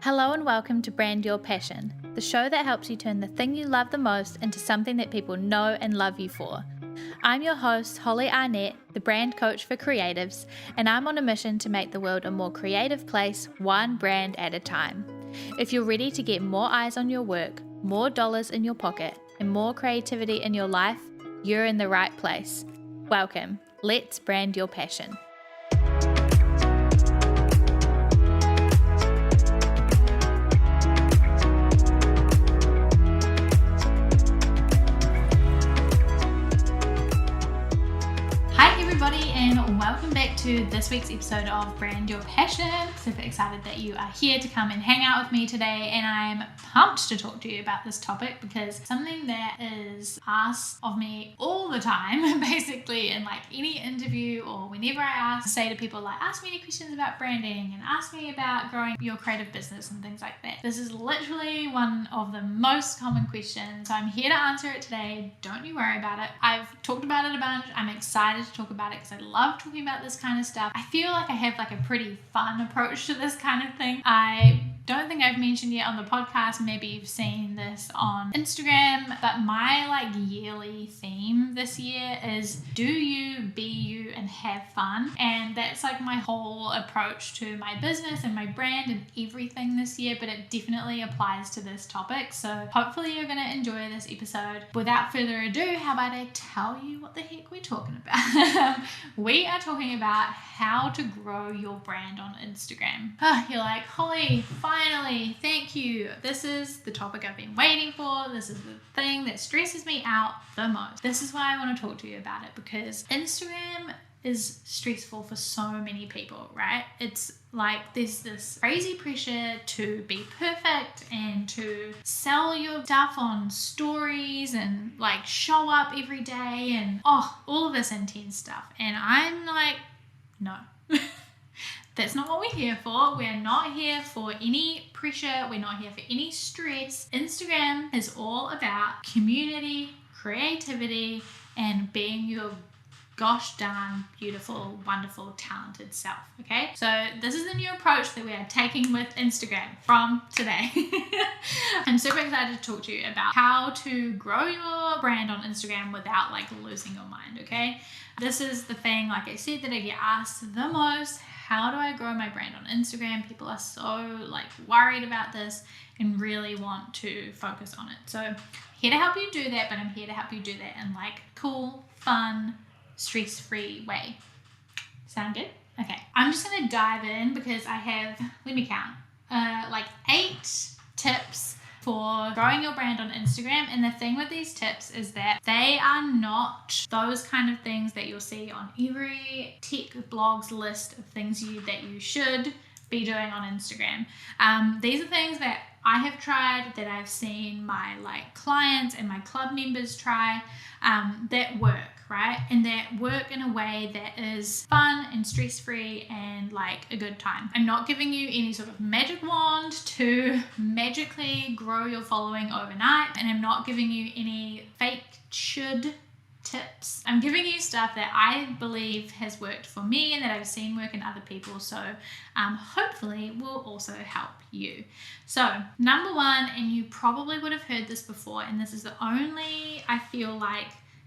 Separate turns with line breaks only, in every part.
Hello and welcome to Brand Your Passion, the show that helps you turn the thing you love the most into something that people know and love you for. I'm your host, Holly Arnett, the brand coach for creatives, and I'm on a mission to make the world a more creative place, one brand at a time. If you're ready to get more eyes on your work, more dollars in your pocket, and more creativity in your life, you're in the right place. Welcome. Let's brand your passion. And welcome back to this week's episode of Brand Your Passion. Super excited that you are here to come and hang out with me today, and I'm pumped to talk to you about this topic because something that is asked of me all the time, basically in like any interview or whenever I say to people like, ask me any questions about branding and ask me about growing your creative business and things like that. This is literally one of the most common questions, so I'm here to answer it today. Don't you worry about it. I've talked about it a bunch. I'm excited to talk about it because I love talking about this kind of stuff. I feel like I have like a pretty fun approach to this kind of thing. I don't think I've mentioned yet on the podcast, maybe you've seen this on Instagram, but my like yearly theme this year is do you, be you, and have fun. And that's like my whole approach to my business and my brand and everything this year, but it definitely applies to this topic. So hopefully you're going to enjoy this episode. Without further ado, how about I tell you what the heck we're talking about? We are talking about how to grow your brand on Instagram. You're like, Holly, finally, thank you. This is the topic I've been waiting for. This is the thing that stresses me out the most. This is why I want to talk to you about it, because Instagram is stressful for so many people, right? It's like there's this crazy pressure to be perfect and to sell your stuff on stories and like show up every day and all of this intense stuff. And I'm like, no. That's not what we're here for. We're not here for any pressure. We're not here for any stress. Instagram is all about community, creativity, and being your gosh darn beautiful, wonderful, talented self, okay? So this is the new approach that we are taking with Instagram from today. I'm super excited to talk to you about how to grow your brand on Instagram without like losing your mind, okay? This is the thing, like I said, that I get asked the most. How do I grow my brand on Instagram? People are so like worried about this and really want to focus on it. So here to help you do that, but I'm here to help you do that in like cool, fun, stress-free way. Sound good? Okay. I'm just going to dive in because I have, let me count, like 8 tips for growing your brand on Instagram. And the thing with these tips is that they are not those kind of things that you'll see on every tech blog's list of things that you should be doing on Instagram. These are things that I have tried, that I've seen my like clients and my club members try, that work, right? And that work in a way that is fun and stress-free and like a good time. I'm not giving you any sort of magic wand to magically grow your following overnight, and I'm not giving you any fake should tips. I'm giving you stuff that I believe has worked for me and that I've seen work in other people, so hopefully will also help you. So number one, and you probably would have heard this before, and this is the only, I feel like,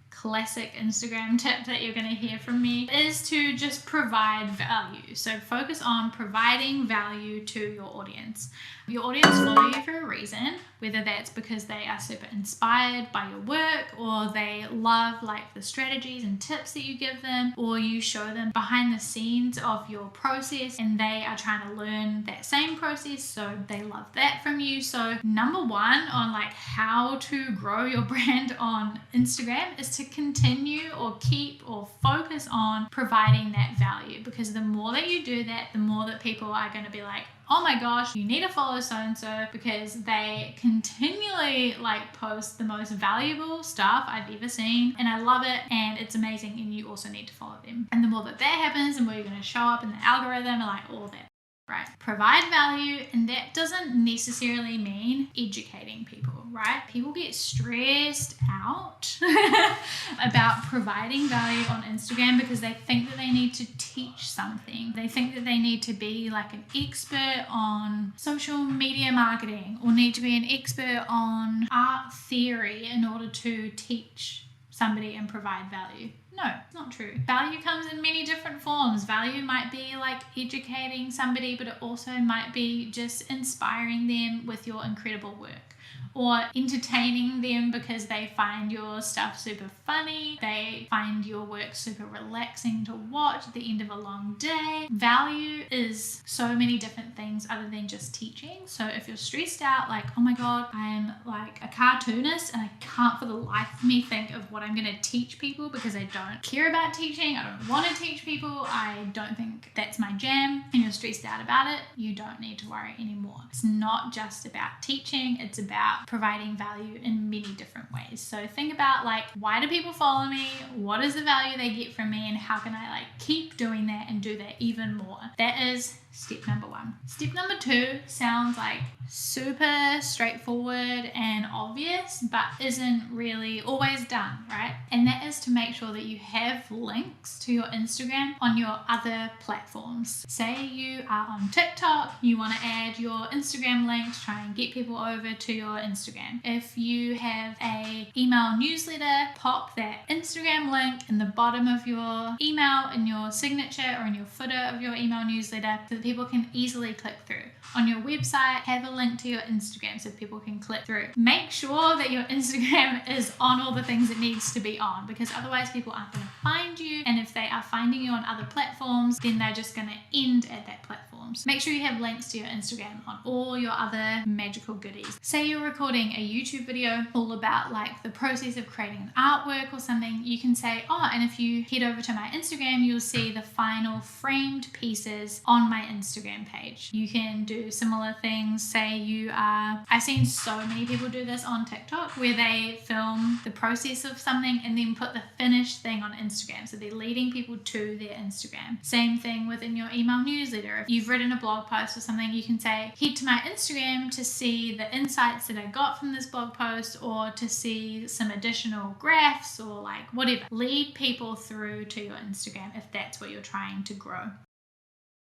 classic Instagram tip that you're going to hear from me, is to just provide value. So focus on providing value to your audience. Your audience follow you for a reason, whether that's because they are super inspired by your work, or they love like the strategies and tips that you give them, or you show them behind the scenes of your process and they are trying to learn that same process, so they love that from you. So number one on like how to grow your brand on Instagram is to continue or keep or focus on providing that value, because the more that you do that, the more that people are going to be like, oh my gosh, you need to follow so-and-so because they continually like post the most valuable stuff I've ever seen and I love it and it's amazing, and you also need to follow them. And the more that happens, the more you're going to show up in the algorithm and like all that. right? Provide value, and that doesn't necessarily mean educating people, right? People get stressed out about providing value on Instagram because they think that they need to teach something. They think that they need to be like an expert on social media marketing or need to be an expert on art theory in order to teach somebody and provide value. No, it's not true. Value comes in many different forms. Value might be like educating somebody, but it also might be just inspiring them with your incredible work, or entertaining them because they find your stuff super funny, they find your work super relaxing to watch at the end of a long day. Value is so many different things other than just teaching. So if you're stressed out, like, oh my god, I'm like a cartoonist and I can't for the life of me think of what I'm going to teach people because I don't care about teaching, I don't want to teach people, I don't think that's my jam, and you're stressed out about it, you don't need to worry anymore. It's not just about teaching, it's about providing value in many different ways. So think about like, why do people follow me? What is the value they get from me? And how can I like keep doing that and do that even more? That is step number 1. Step number 2 sounds like super straightforward and obvious, but isn't really always done, right? And that is to make sure that you have links to your Instagram on your other platforms. Say you are on TikTok, you want to add your Instagram link to try and get people over to your Instagram. If you have a email newsletter, pop that Instagram link in the bottom of your email, in your signature or in your footer of your email newsletter so that people can easily click through. On your website, have a link to your Instagram so people can click through. Make sure that your Instagram is on all the things it needs to be on, because otherwise people aren't going to find you, and if they are finding you on other platforms, then they're just going to end at that platform. Make sure you have links to your Instagram on all your other magical goodies. Say you're recording a YouTube video all about like the process of creating an artwork or something, you can say, oh, and if you head over to my Instagram, you'll see the final framed pieces on my Instagram page. You can do similar things. Say you are, I've seen so many people do this on TikTok where they film the process of something and then put the finished thing on Instagram. So they're leading people to their Instagram. Same thing within your email newsletter. If you've written a blog post or something, you can say, head to my Instagram to see the insights that I got from this blog post, or to see some additional graphs, or like whatever. Lead people through to your Instagram if that's what you're trying to grow.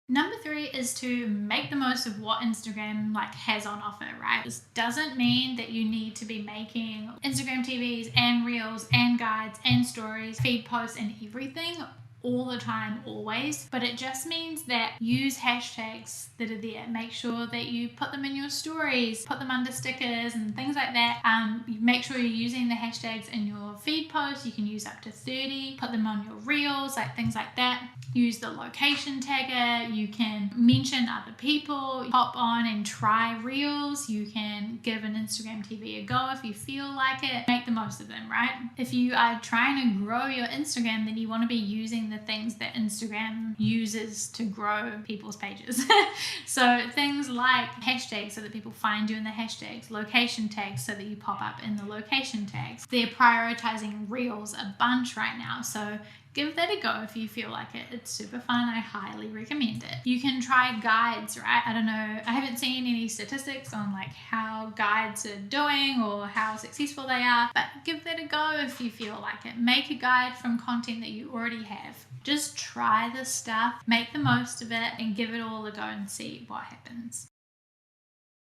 Number 3 is to make the most of what Instagram like has on offer, right? This doesn't mean that you need to be making Instagram TVs and reels and guides and stories, feed posts and everything all the time, always, but it just means that use hashtags that are there. Make sure that you put them in your stories, put them under stickers and things like that. Make sure you're using the hashtags in your feed posts. You can use up to 30, put them on your reels, like things like that. Use the location tagger. You can mention other people, hop on and try reels. You can give an Instagram TV a go if you feel like it. Make the most of them, right? If you are trying to grow your Instagram, then you want to be using the things that Instagram uses to grow people's pages. So things like hashtags so that people find you in the hashtags, location tags so that you pop up in the location tags. They're prioritizing reels a bunch right now, so give that a go if you feel like it. It's super fun. I highly recommend it. You can try guides, right? I don't know. I haven't seen any statistics on like how guides are doing or how successful they are, but give that a go if you feel like it. Make a guide from content that you already have. Just try this stuff, make the most of it, and give it all a go and see what happens.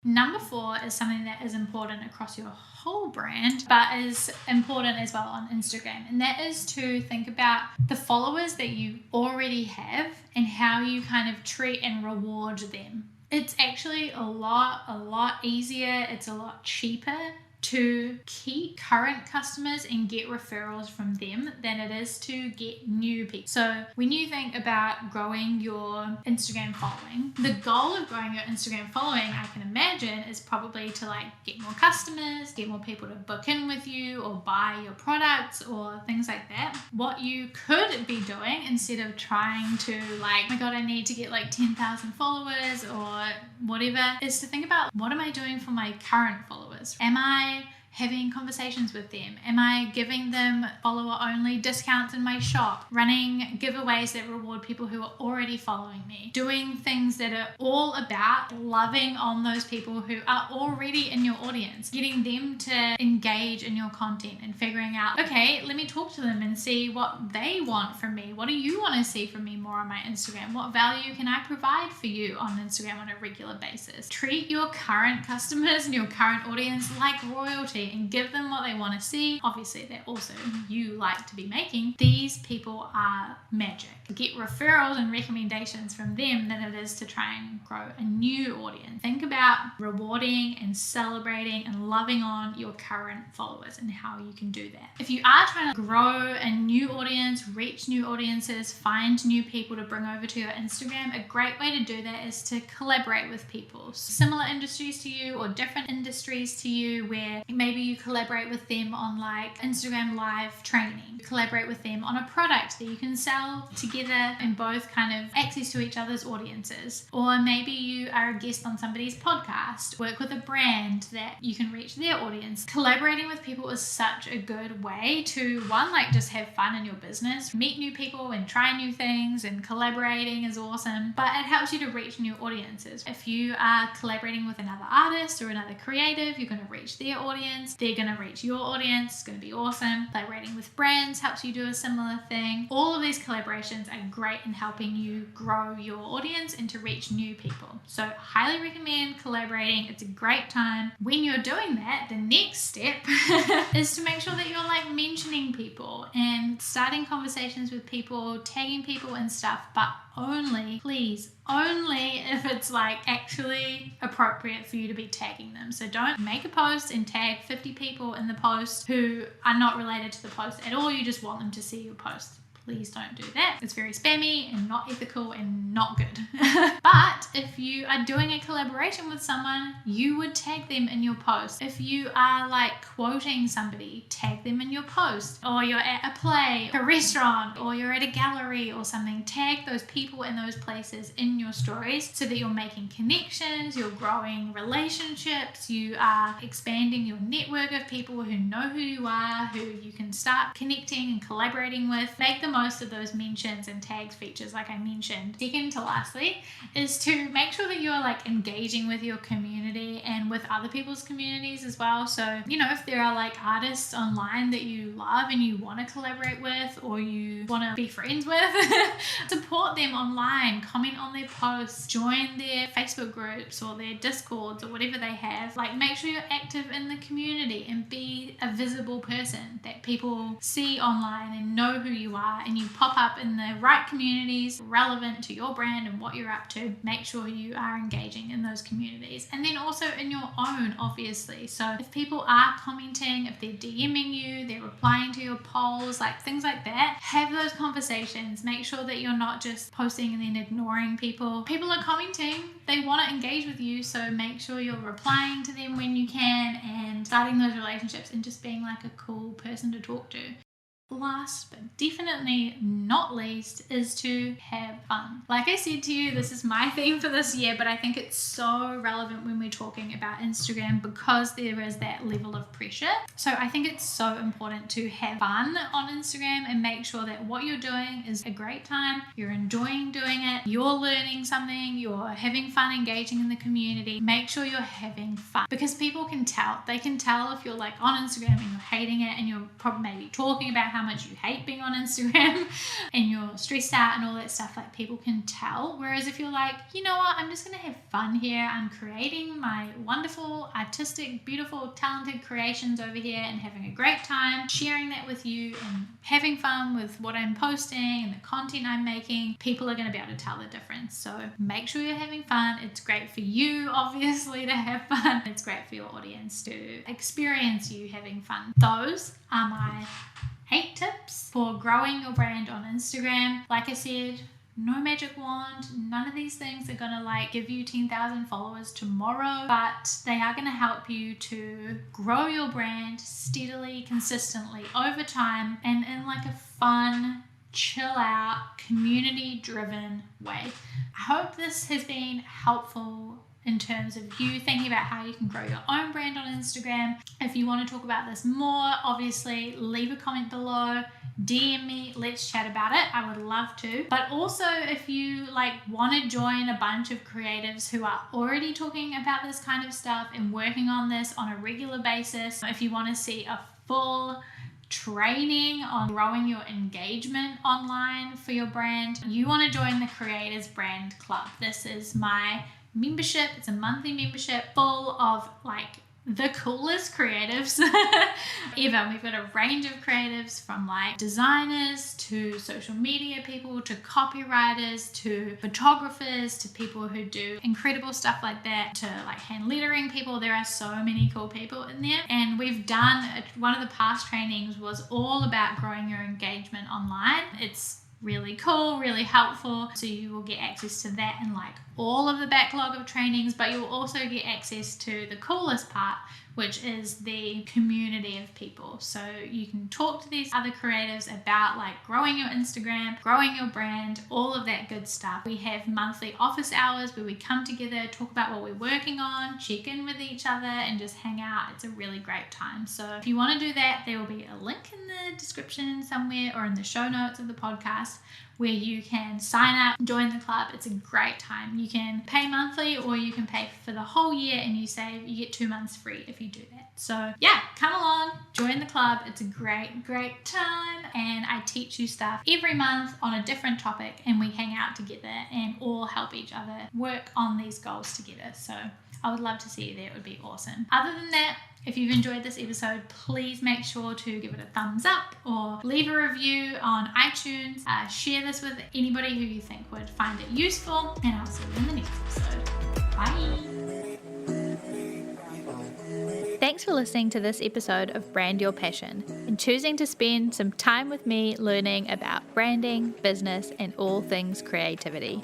Number 4 is something that is important across your whole brand, but is important as well on Instagram. And that is to think about the followers that you already have and how you kind of treat and reward them. It's actually a lot easier. It's a lot cheaper to keep current customers and get referrals from them than it is to get new people. So when you think about growing your Instagram following, the goal of growing your Instagram following, I can imagine, is probably to like get more customers, get more people to book in with you or buy your products or things like that. What you could be doing instead of trying to like, oh my god, I need to get like 10,000 followers or whatever, is to think about, what am I doing for my current followers? Am I having conversations with them? Am I giving them follower only discounts in my shop? Running giveaways that reward people who are already following me? Doing things that are all about loving on those people who are already in your audience, getting them to engage in your content and figuring out, okay, let me talk to them and see what they want from me. What do you want to see from me more on my Instagram? What value can I provide for you on Instagram on a regular basis? Treat your current customers and your current audience like royalty and give them what they want to see. Obviously, that also you like to be making. These people are magic. Get referrals and recommendations from them than it is to try and grow a new audience. Think about rewarding and celebrating and loving on your current followers and how you can do that. If you are trying to grow a new audience, reach new audiences, find new people to bring over to your Instagram, a great way to do that is to collaborate with people. Similar industries to you or different industries to you, where maybe you collaborate with them on like Instagram live training. Collaborate with them on a product that you can sell together and both kind of access to each other's audiences. Or maybe you are a guest on somebody's podcast. Work with a brand that you can reach their audience. Collaborating with people is such a good way to, one, like just have fun in your business, meet new people and try new things, and collaborating is awesome, but it helps you to reach new audiences. If you are collaborating with another artist or another creative, you're going to reach their audience, they're going to reach your audience. It's going to be awesome. Collaborating with brands helps you do a similar thing. All of these collaborations are great in helping you grow your audience and to reach new people. So highly recommend collaborating. It's a great time. When you're doing that, the next step is to make sure that you're like mentioning people and starting conversations with people, tagging people and stuff, but only, please, only if it's like actually appropriate for you to be tagging them. So don't make a post and tag 50 people in the post who are not related to the post at all. You just want them to see your post. Please don't do that. It's very spammy and not ethical and not good. But if you are doing a collaboration with someone, you would tag them in your post. If you are like quoting somebody, tag them in your post. Or you're at a play, a restaurant, or you're at a gallery or something, tag those people in those places in your stories so that you're making connections, you're growing relationships, you are expanding your network of people who know who you are, who you can start connecting and collaborating with. Make the most of those mentions and tags features like I mentioned. Second to lastly is to make sure that you're like engaging with your community and with other people's communities as well. So, you know, if there are like artists online that you love and you want to collaborate with or you want to be friends with, support them online, comment on their posts, join their Facebook groups or their Discords or whatever they have. Like, make sure you're active in the community and be a visible person that people see online and know who you are, and you pop up in the right communities relevant to your brand and what you're up to. Make sure you are engaging in those communities, and then also in your own, obviously. So if people are commenting, if they're DMing you, they're replying to your polls, like things like that, have those conversations. Make sure that you're not just posting and then ignoring people. People are commenting, they want to engage with you, so make sure you're replying to them when you can and starting those relationships and just being like a cool person to talk to. Last but definitely not least is to have fun. Like I said to you, this is my theme for this year, but I think it's so relevant when we're talking about Instagram because there is that level of pressure. So I think it's so important to have fun on Instagram and make sure that what you're doing is a great time, you're enjoying doing it, you're learning something, you're having fun engaging in the community. Make sure you're having fun because people can tell. They can tell if you're like on Instagram and you're hating it and you're probably maybe talking about how much you hate being on Instagram and you're stressed out and all that stuff. Like, people can tell. Whereas if you're like, you know what, I'm just gonna have fun here, I'm creating my wonderful, artistic, beautiful, talented creations over here and having a great time sharing that with you and having fun with what I'm posting and the content I'm making, people are going to be able to tell the difference. So make sure you're having fun. It's great for you, obviously, to have fun. It's great for your audience to experience you having fun. Those are my 8 tips for growing your brand on Instagram. Like I said, no magic wand. None of these things are gonna like give you 10,000 followers tomorrow, but they are gonna help you to grow your brand steadily, consistently over time, and in like a fun, chill out, community driven way. I hope this has been helpful in terms of you thinking about how you can grow your own brand on Instagram. If you want to talk about this more, obviously leave a comment below, DM me, let's chat about it. I would love to. But also if you want to join a bunch of creatives who are already talking about this kind of stuff and working on this on a regular basis, if you want to see a full training on growing your engagement online for your brand, you want to join the Creators Brand Club. This is my membership. It's a monthly membership full of the coolest creatives ever. We've got a range of creatives from designers to social media people to copywriters to photographers to people who do incredible stuff like that to hand lettering people. There are so many cool people in there, and we've done one of the past trainings was all about growing your engagement online. It's really cool, really helpful. So you will get access to that and all of the backlog of trainings, but you'll also get access to the coolest part, which is the community of people. So you can talk to these other creatives about growing your Instagram, growing your brand, all of that good stuff. We have monthly office hours where we come together, talk about what we're working on, check in with each other, and just hang out. It's a really great time. So if you want to do that, there will be a link in the description somewhere or in the show notes of the podcast where you can sign up, join the club. It's a great time. You can pay monthly or you can pay for the whole year, and you get 2 months free if you do that. So yeah, come along, join the club. It's a great time, and I teach you stuff every month on a different topic, and we hang out together and all help each other work on these goals together. So I would love to see you there. It would be awesome. Other than that, if you've enjoyed this episode, please make sure to give it a thumbs up or leave a review on iTunes. Share this with anybody who you think would find it useful, and I'll see you in the next episode. Bye. Thanks for listening to this episode of Brand Your Passion and choosing to spend some time with me learning about branding, business, and all things creativity.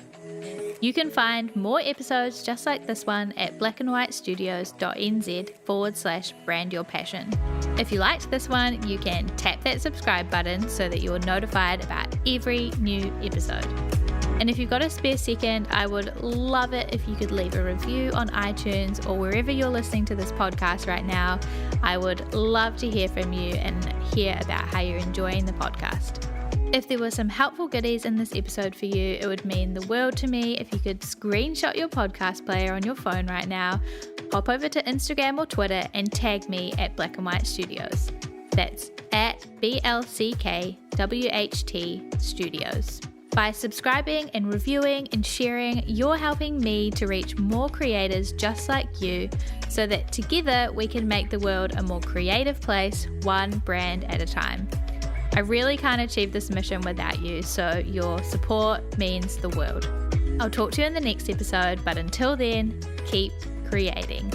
You can find more episodes just like this one at blackandwhitestudios.nz/brandyourpassion. If you liked this one, you can tap that subscribe button so that you're notified about every new episode. And if you've got a spare second, I would love it if you could leave a review on iTunes or wherever you're listening to this podcast right now. I would love to hear from you and hear about how you're enjoying the podcast. If there were some helpful goodies in this episode for you, it would mean the world to me if you could screenshot your podcast player on your phone right now, hop over to Instagram or Twitter and tag me at Black and White Studios. That's at BLCKWHT Studios. By subscribing and reviewing and sharing, you're helping me to reach more creators just like you so that together we can make the world a more creative place, one brand at a time. I really can't achieve this mission without you, so your support means the world. I'll talk to you in the next episode, but until then, keep creating.